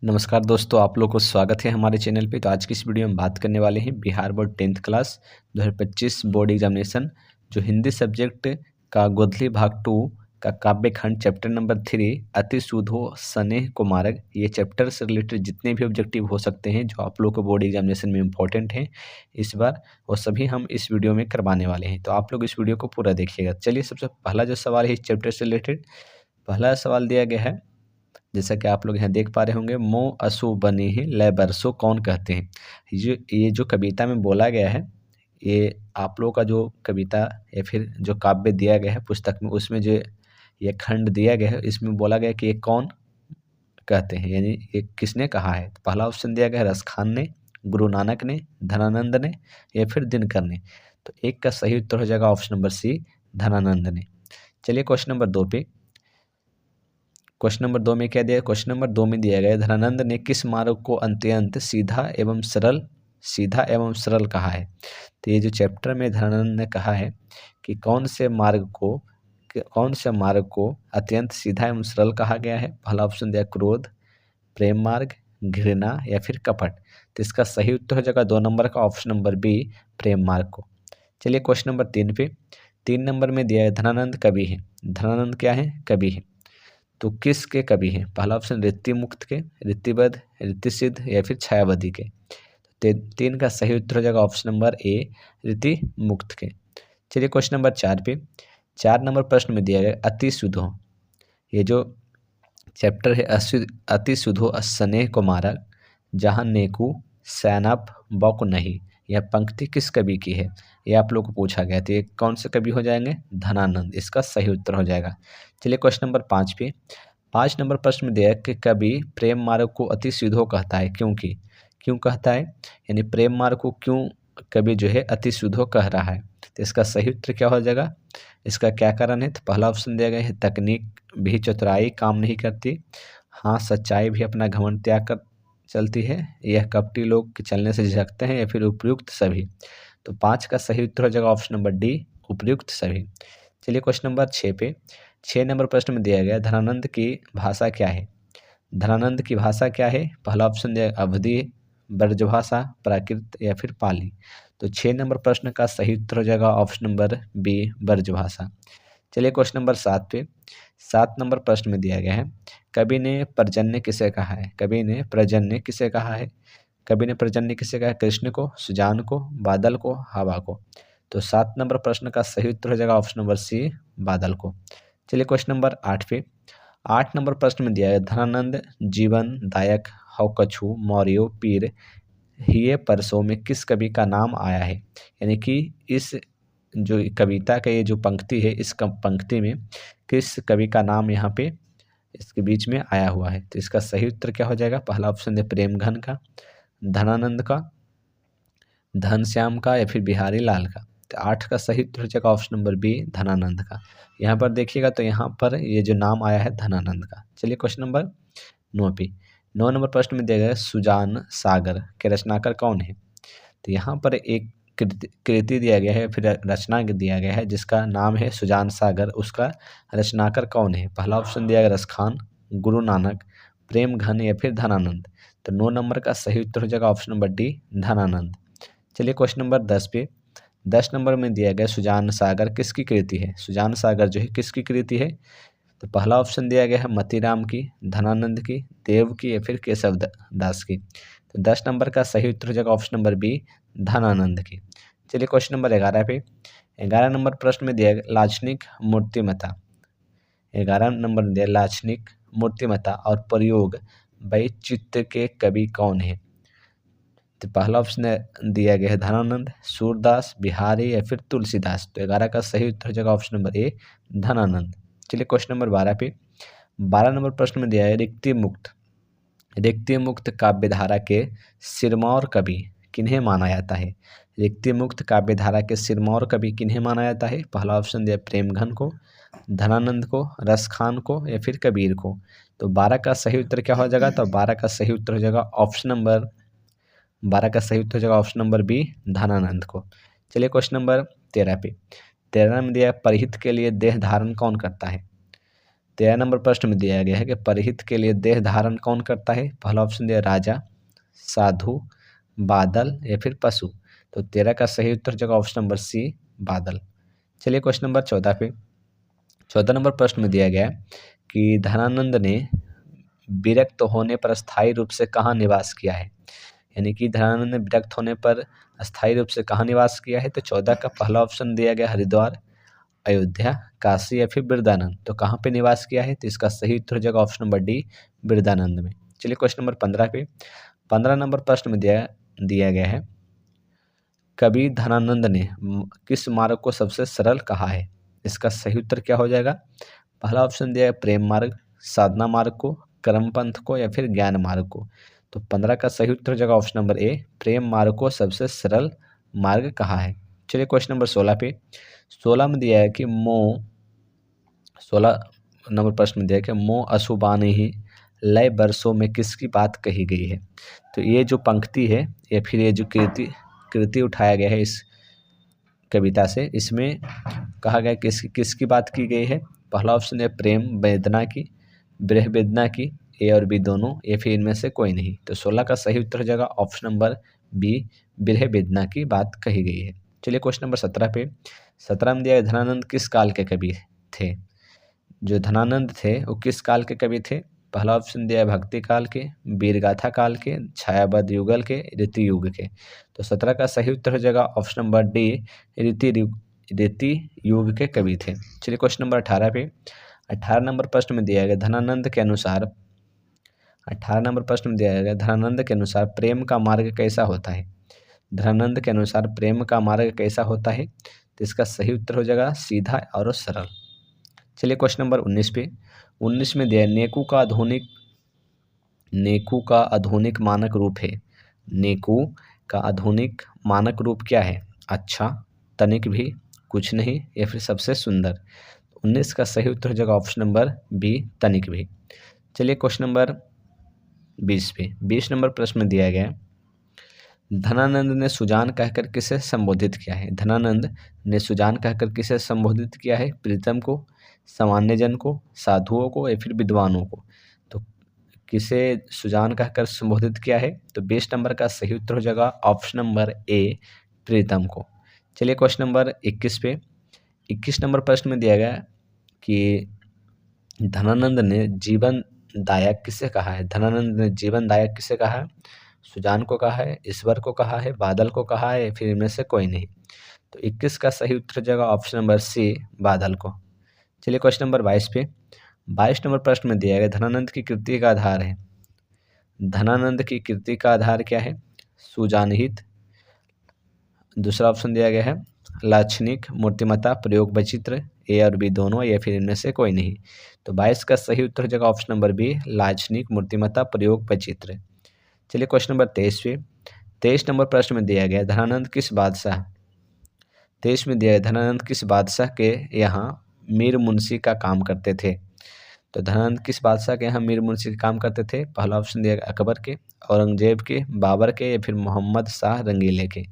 नमस्कार दोस्तों, आप लोग को स्वागत है हमारे चैनल पे। तो आज की इस वीडियो में बात करने वाले हैं Bihar board 10th class 2025 board examination जो हिंदी सब्जेक्ट का गोधली भाग 2 का काव्य खंड चैप्टर नंबर 3 अति सुधो स्नेह को मार्ग। ये चैप्टर से रिलेटेड जितने भी ऑब्जेक्टिव हो सकते हैं जो आप लोग को बोर्ड एग्जामिनेशन में इंपॉर्टेंट हैं इस बार, वो सभी हम इस वीडियो में करवाने वाले हैं। तो आप लोग इस वीडियो को पूरा देखिएगा। चलिए, सबसे पहला जो सवाल है इस चैप्टर से रिलेटेड, पहला सवाल दिया गया है जैसा कि आप लोग यहाँ देख पा रहे होंगे, मोह असु बनी ही लय बरसो कौन कहते हैं। ये जो कविता में बोला गया है, ये आप लोगों का जो कविता या फिर जो काव्य दिया गया है पुस्तक में, उसमें जो ये खंड दिया गया है इसमें बोला गया है कि ये कौन कहते हैं, यानी ये किसने कहा है। तो पहला ऑप्शन दिया गया है रसखान ने, गुरु नानक ने, धनानंद ने या फिर दिनकर ने। तो एक का सही उत्तर हो जाएगा ऑप्शन नंबर सी, धनानंद ने। चलिए क्वेश्चन नंबर 2 पे। क्वेश्चन नंबर 2 में क्या दिया? क्वेश्चन नंबर 2 में दिया गया धनानंद ने किस मार्ग को अत्यंत सीधा एवं सरल कहा है। तो ये जो चैप्टर में धनानंद ने कहा है कि कौन से मार्ग को अत्यंत सीधा एवं सरल कहा गया है। पहला ऑप्शन दिया क्रोध, प्रेम मार्ग, घृणा या फिर कपट। तो इसका सही उत्तर हो जाएगा 2 नंबर का ऑप्शन नंबर बी, प्रेम मार्ग को। चलिए क्वेश्चन नंबर 3 पे। 3 नंबर में दिया है धनानंद कवि है। धनानंद क्या है? कवि है। तो किसके कवि हैं? पहला ऑप्शन ऋद्धि मुक्त के, ऋद्धिबद्ध, ऋद्धिसिद्ध या फिर छायावधि के। तो 3 का सही उत्तर हो जाएगा ऑप्शन नंबर ए, ऋद्धि मुक्त के। चलिए क्वेश्चन नंबर 4 पे। 4 नंबर प्रश्न में दिया गया अति सुधो, ये जो चैप्टर है अति सुधो स्नेह को मारक जहाँ नेकू सैनप बौक नहीं, यह पंक्ति किस कवि की है? ये आप लोग को पूछा गया। तो ये कौन से कवि हो जाएंगे? धनानंद, इसका सही उत्तर हो जाएगा। चलिए क्वेश्चन नंबर 5 पे। 5 नंबर प्रश्न में दिया है कि कवि प्रेम मार्ग को अति सुधो कहता है क्योंकि, क्यों कहता है, यानी प्रेम मार्ग को क्यों कवि जो है अति सुधो कह रहा है। तो इसका सही उत्तर क्या हो जाएगा? इसका क्या कारण है? तो पहला ऑप्शन दिया गया है तकनीक भी चतुराई काम नहीं करती, हाँ सच्चाई भी अपना घमंड त्याग कर चलती है, यह कपटी लोग के चलने से झिझकते हैं या फिर उपयुक्त सभी। तो 5 का सही उत्तर हो जाएगा ऑप्शन नंबर डी, उपयुक्त सभी। चलिए क्वेश्चन नंबर 6 पे। 6 नंबर प्रश्न में दिया गया धनानंद की भाषा क्या है। धनानंद की भाषा क्या है? पहला ऑप्शन दिया अवधी, ब्रजभाषा, प्राकृत या फिर पाली। तो 6 नंबर प्रश्न का सही उत्तर हो जाएगा ऑप्शन नंबर बी, ब्रजभाषा। चलिए क्वेश्चन नंबर 7 पे। 7 नंबर प्रश्न में दिया गया है कवि ने पर्जन्य किसे कहा है। कवि ने पर्जन्य किसे कहा है? कवि ने पर्जन्य किसे कहा है? कृष्ण को, सुजान को, बादल को, हवा को। तो 7 नंबर प्रश्न का सही उत्तर हो जाएगा ऑप्शन नंबर सी, बादल को। चलिए क्वेश्चन नंबर 8 पे। 8 नंबर प्रश्न में दिया है धनानंद जीवन दायक हौ कछु मौर्यो पीर हिये परसों में किस कवि का नाम आया है। यानी कि इस जो कविता का ये जो पंक्ति है, इस पंक्ति में किस कवि का नाम यहाँ पे इसके बीच में आया हुआ है। तो इसका सही उत्तर क्या हो जाएगा? पहला ऑप्शन है प्रेमघन का, धनानंद का, धनश्याम का या फिर बिहारी लाल का। तो 8 का सही उत्तर हो जाएगा ऑप्शन नंबर बी, धनानंद का। यहाँ पर देखिएगा तो यहाँ पर ये जो नाम आया है धनानंद का। चलिए क्वेश्चन नंबर 9 पे। 9 नंबर प्रश्न में दिया गया सुजान सागर के रचनाकार कौन है। तो यहाँ पर एक कृति दिया गया है, फिर रचना दिया गया है जिसका नाम है सुजान सागर, उसका रचनाकार कौन है। पहला ऑप्शन दिया गया रसखान, गुरु नानक, प्रेम घन या फिर धनानंद। तो 9 नंबर का सही उत्तर हो जाएगा ऑप्शन नंबर डी, धनानंद। चलिए क्वेश्चन नंबर 10 पे। 10 नंबर में दिया गया सुजान सागर किसकी कृति है। सुजान सागर जो है किसकी कृति है। तो पहला ऑप्शन दिया गया है मतीराम की, धनानंद की, देव की या फिर केशव दास की। तो 10 नंबर का सही उत्तर हो जाएगा ऑप्शन नंबर बी, धनानंद की। चलिए क्वेश्चन नंबर 11 पे। 11 नंबर प्रश्न में दिया गया लाक्षणिक मूर्तिमता। 11 नंबर में दिया लाक्षणिक मूर्तिमता और प्रयोग वैचित्र्य के कवि कौन है। तो पहला ऑप्शन दिया गया है धनानंद, सूरदास, बिहारी या फिर तुलसीदास। तो 11 का सही उत्तर हो जाएगा ऑप्शन नंबर ए, धनानंद। चलिए क्वेश्चन नंबर 12 पे। 12 नंबर प्रश्न में दिया है रिक्ति मुक्त काव्यधारा के सिरमौर कवि किन्हें माना जाता है। रिक्ति मुक्त काव्यधारा के सिरमौर कवि किन्हें माना जाता है। पहला ऑप्शन दिया प्रेमघन को, धनानंद को, रसखान को या फिर कबीर को। तो 12 का सही उत्तर क्या हो जाएगा। तो 12 का सही उत्तर हो जाएगा ऑप्शन नंबर 12 का सही उत्तर हो जाएगा ऑप्शन नंबर बी, धनानंद को। चलिए क्वेश्चन नंबर 13 पे। 13 में दिया परिहित के लिए देह धारण कौन करता है। 13 नंबर प्रश्न में दिया गया है कि परहित के लिए देह धारण कौन करता है। पहला ऑप्शन दिया राजा, साधु, बादल या फिर पशु। तो 13 का सही उत्तर हो जाएगा ऑप्शन नंबर सी, बादल। चलिए क्वेश्चन नंबर 14 पे। 14 नंबर प्रश्न में दिया गया है कि धनानंद ने विरक्त होने पर स्थायी रूप से कहाँ निवास किया है। यानी कि धनानंद ने विरक्त होने पर स्थायी रूप से कहाँ निवास किया है। तो 14 का पहला ऑप्शन दिया गया हरिद्वार, अयोध्या, काशी या फिर वृंदावन। तो कहाँ पे निवास किया है। तो इसका सही उत्तर हो जाएगा ऑप्शन नंबर डी, वृंदावन में। चलिए क्वेश्चन नंबर 15 पे। 15 नंबर प्रश्न में दिया गया है कवि धनानंद ने किस मार्ग को सबसे सरल कहा है। इसका सही उत्तर क्या हो जाएगा। पहला ऑप्शन दिया है प्रेम मार्ग, साधना मार्ग को, कर्म पंथ को या फिर ज्ञान मार्ग को। तो 15 का सही उत्तर हो जाएगा ऑप्शन नंबर ए, प्रेम मार्ग को सबसे सरल मार्ग कहा है। चलिए क्वेश्चन नंबर 16 पे। 16 में दिया है कि 16 नंबर प्रश्न में दिया है कि मोह अशुभानि ही लय वर्षों में किसकी बात कही गई है। तो ये जो पंक्ति है या फिर ये जो कृति उठाया गया है इस कविता से, इसमें कहा गया किसकी बात की गई है। पहला ऑप्शन है प्रेम वेदना की, विरह वेदना की, ए और बी दोनों, या फिर इनमें से कोई नहीं। तो 16 का सही उत्तर हो जाएगा ऑप्शन नंबर बी, विरह वेदना की बात कही गई है। चलिए क्वेश्चन नंबर 17 पे। 17 में दिया है धनानंद किस काल के कवि थे। जो धनानंद थे वो किस काल के कवि थे। पहला ऑप्शन दिया है भक्ति काल के, वीरगाथा काल के, छायाबद्ध युगल के, रीति युग के। तो 17 का सही उत्तर हो जाएगा ऑप्शन नंबर डी, रीति युग के कवि थे। चलिए क्वेश्चन नंबर 18 पे। 18 नंबर प्रश्न में दिया गया धनानंद के अनुसार 18 नंबर प्रश्न में दिया गया धनानंद के अनुसार प्रेम का मार्ग कैसा होता है। धनानंद के अनुसार प्रेम का मार्ग कैसा होता है। तो इसका सही उत्तर हो जाएगा सीधा और सरल। चलिए क्वेश्चन नंबर 19 पे। 19 में दिया नेकू का आधुनिक मानक रूप है। नेकू का आधुनिक मानक रूप क्या है। अच्छा, तनिक भी, कुछ नहीं या फिर सबसे सुंदर। 19 का सही उत्तर हो जाएगा ऑप्शन नंबर बी, तनिक भी। चलिए क्वेश्चन नंबर 20 पे। 20 नंबर प्रश्न में दिया गया धनानंद ने सुजान कहकर किसे संबोधित किया है। धनानंद ने सुजान कहकर किसे संबोधित किया है। प्रीतम को, सामान्य जन को, साधुओं को या फिर विद्वानों को। तो किसे सुजान कहकर संबोधित किया है। तो 20 नंबर का सही उत्तर हो जाएगा ऑप्शन नंबर ए, प्रीतम को। चलिए क्वेश्चन नंबर 21 पे। 21 नंबर प्रश्न में दिया गया कि धनानंद ने जीवनदायक किसे कहा है। धनानंद ने जीवनदायक किसे कहा है। सुजान को कहा है, ईश्वर को कहा है, बादल को कहा है, फिर इनमें से कोई नहीं। तो 21 का सही उत्तर हो जाएगा ऑप्शन नंबर सी, बादल को। चलिए क्वेश्चन नंबर 22 पे। 22 नंबर प्रश्न में दिया गया धनानंद की कृति का आधार है। धनानंद की कृति का आधार क्या है। सुजानहित, दूसरा ऑप्शन दिया गया है लाक्षणिक, मूर्तिमता, प्रयोग वैचित्र, ए और बी दोनों या फिर इनमें से कोई नहीं। तो 22 का सही उत्तर हो जाएगा ऑप्शन नंबर बी, लाक्षणिक, मूर्तिमता, प्रयोग वैचित्र। चलिए क्वेश्चन नंबर 23 पे। 23 नंबर प्रश्न में दिया गया धनानंद किस बादशाह 23 में दिया गया धनानंद किस बादशाह के यहाँ मीर मुंशी का काम करते थे। तो धनानंद किस बादशाह के यहाँ मीर मुंशी का काम करते थे। पहला ऑप्शन दिया गया अकबर के, औरंगजेब के, बाबर के या फिर मोहम्मद शाह रंगीले के।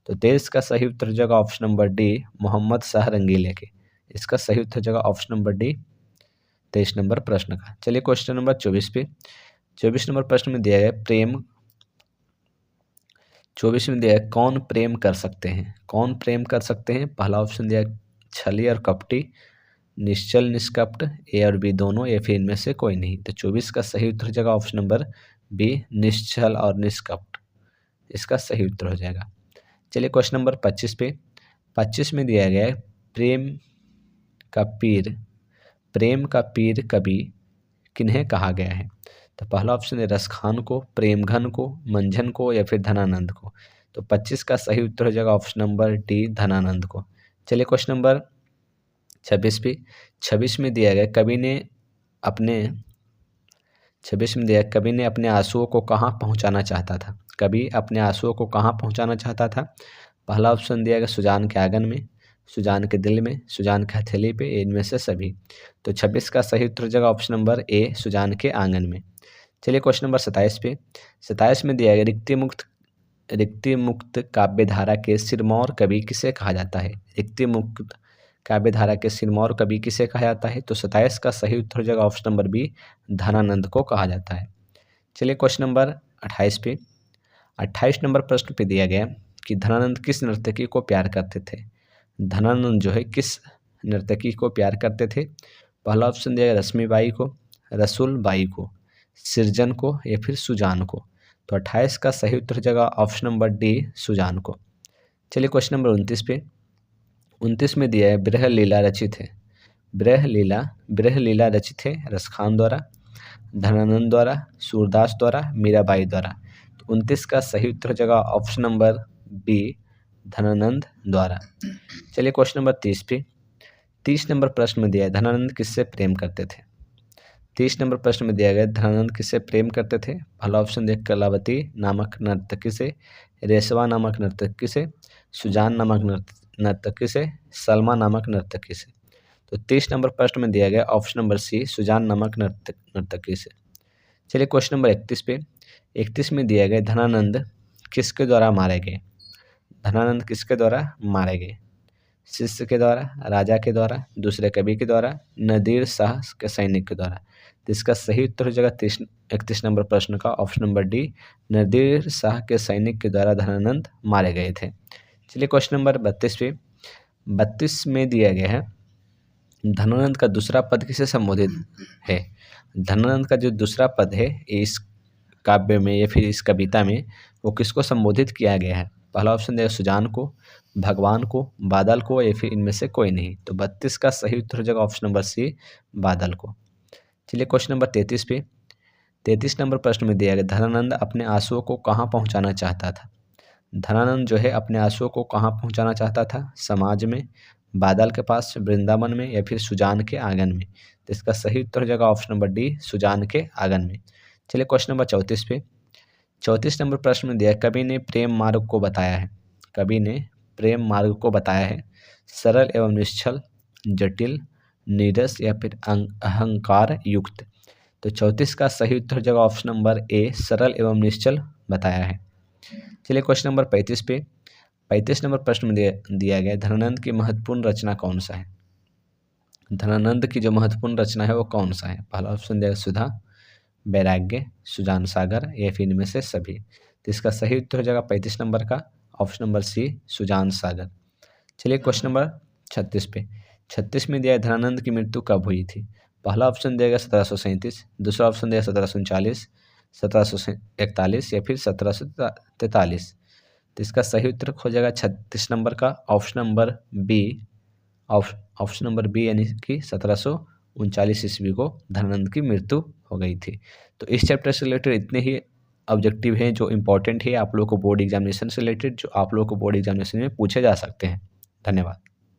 तो 23 का सही उत्तर हो जाएगा option number D, Mohammad Shah रंगीले के। इसका सही उत्तर हो जाएगा ऑप्शन नंबर डी, 23 नंबर प्रश्न का। चलिए क्वेश्चन नंबर 24 पे। 24 नंबर प्रश्न में दिया गया प्रेम 24 में दिया है कौन प्रेम कर सकते हैं। कौन प्रेम कर सकते हैं। पहला ऑप्शन दिया छली और कपटी, निश्चल निष्कपट, ए और बी दोनों या फिर इनमें से कोई नहीं। तो 24 का सही उत्तर हो जाएगा ऑप्शन नंबर बी, निश्चल और निष्कपट। इसका सही उत्तर हो जाएगा। चलिए क्वेश्चन नंबर 25 पे। 25 में दिया गया है प्रेम का पीर कवि किन्हें कहा गया है। तो पहला ऑप्शन है रसखान को, प्रेमघन को, मंझन को या फिर धनानंद को। तो 25 का सही उत्तर हो जाएगा ऑप्शन नंबर डी, धनानंद को। चलिए क्वेश्चन नंबर 26 पे। 26 में दिया गया कवि ने अपने आंसुओं को कहाँ पहुँचाना चाहता था। कवि अपने आंसुओं को कहाँ पहुँचाना चाहता था। पहला ऑप्शन दिया गया सुजान के आंगन में, सुजान के दिल में, सुजान के हथेली पे, इनमें से सभी। तो 26 का सही उत्तर हो जाएगा ऑप्शन नंबर ए, सुजान के आंगन में। चलिए क्वेश्चन नंबर 27 पे। 27 में दिया गया रिक्ति मुक्त काव्य धारा के सिरमौर कवि किसे कहा जाता है। रिक्ति मुक्त काव्य धारा के सिरमौर कवि किसे कहा जाता है? तो 27 का सही उत्तर हो जाएगा ऑप्शन नंबर बी, धनानंद को कहा जाता है। चलिए क्वेश्चन नंबर 28 पे, 28 नंबर प्रश्न पे दिया गया कि धनानंद किस नर्तकी को प्यार करते थे? धनानंद जो है किस नर्तकी को प्यार करते थे? पहला ऑप्शन दिया गया रश्मिबाई को, रसूल बाई को, सृजन को या फिर सुजान को। तो 28 का सही उत्तर हो जाएगा ऑप्शन नंबर डी, सुजान को। चलिए क्वेश्चन नंबर 29 पे, 29 में दिया है ब्रह लीला रचित है। ब्रह लीला रचित है रसखान द्वारा, धनानंद द्वारा, सूरदास द्वारा, मीराबाई द्वारा। तो 29 का सही उत्तर हो जाएगा ऑप्शन नंबर बी, धनानंद द्वारा। चलिए क्वेश्चन नंबर 30 पे, 30 नंबर प्रश्न में दिया है धनानंद किससे प्रेम करते थे? 30 नंबर प्रश्न में दिया गया धनानंद किससे प्रेम करते थे? पहला ऑप्शन दिया कलावती नामक नर्तकी से, रेशवा नामक नर्तकी से, सुजान नामक नर्तकी से, सलमा नामक नर्तकी से। तो 30 नंबर प्रश्न में दिया गया ऑप्शन नंबर सी, सुजान नामक नर्तकी से। चलिए क्वेश्चन नंबर 31 पे, 31 में दिया गया धनानंद किसके द्वारा मारे गए? धनानंद किसके द्वारा मारे गए? शिष्य के द्वारा, राजा के द्वारा, दूसरे कवि के द्वारा, नदीर शाह के सैनिक के द्वारा। तो इसका सही उत्तर हो जाएगा 31 नंबर प्रश्न का ऑप्शन नंबर डी, नदीर शाह के सैनिक के द्वारा धनानंद मारे गए थे। चलिए क्वेश्चन नंबर 32 पे, 32 में दिया गया है धनानंद का दूसरा पद किसे संबोधित है? धनानंद का जो दूसरा पद है इस काव्य में या फिर इस कविता में वो किसको संबोधित किया गया है? पहला ऑप्शन देगा सुजान को, भगवान को, बादल को या फिर इनमें से कोई नहीं। तो 32 का सही उत्तर हो जाएगा ऑप्शन नंबर सी, बादल को। चलिए क्वेश्चन नंबर 33 पे, 33 नंबर प्रश्न में दिया गया धनानंद अपने आंसुओं को कहाँ पहुँचाना चाहता था? धनानंद जो है अपने आंसुओं को कहाँ पहुँचाना चाहता था? समाज में, बादल के पास, वृंदावन में या फिर सुजान के आंगन में। तो इसका सही उत्तर हो जाएगा ऑप्शन नंबर डी, सुजान के आंगन में। चलिए क्वेश्चन नंबर 34 पे, 34 नंबर प्रश्न में दिया कवि ने प्रेम मार्ग को बताया है। कवि ने प्रेम मार्ग को बताया है सरल एवं निश्चल, जटिल, नीरस या फिर अहंकार युक्त। तो 34 का सही उत्तर हो जाएगा ऑप्शन नंबर ए, सरल एवं निश्चल बताया है। चलिए क्वेश्चन नंबर 35 पे, 35 नंबर प्रश्न में दिया गया धनानंद की महत्वपूर्ण रचना कौन सा है? धनानंद की जो महत्वपूर्ण रचना है वो कौन सा है? पहला ऑप्शन दिया सुधा, वैराग्य, सुजान सागर या फिर इनमें से सभी। तो इसका सही उत्तर हो जाएगा 35 नंबर का ऑप्शन नंबर सी, सुजान सागर। चलिए क्वेश्चन नंबर 36 पे, 36 में दिया है धनानंद की मृत्यु कब हुई थी? पहला ऑप्शन दिया गया 1737, दूसरा ऑप्शन दिया 1739, 1741 या फिर 1743। तो इसका सही उत्तर हो जाएगा 36 नंबर का option number B, option number B यानी कि 1739 ईस्वी को धनानंद की मृत्यु हो गई थी। तो इस चैप्टर से रिलेटेड इतने ही ऑब्जेक्टिव हैं जो इम्पोर्टेंट है आप लोगों को बोर्ड एग्जामिनेशन से रिलेटेड, जो आप लोगों को बोर्ड एग्जामिनेशन में पूछे जा सकते हैं। धन्यवाद।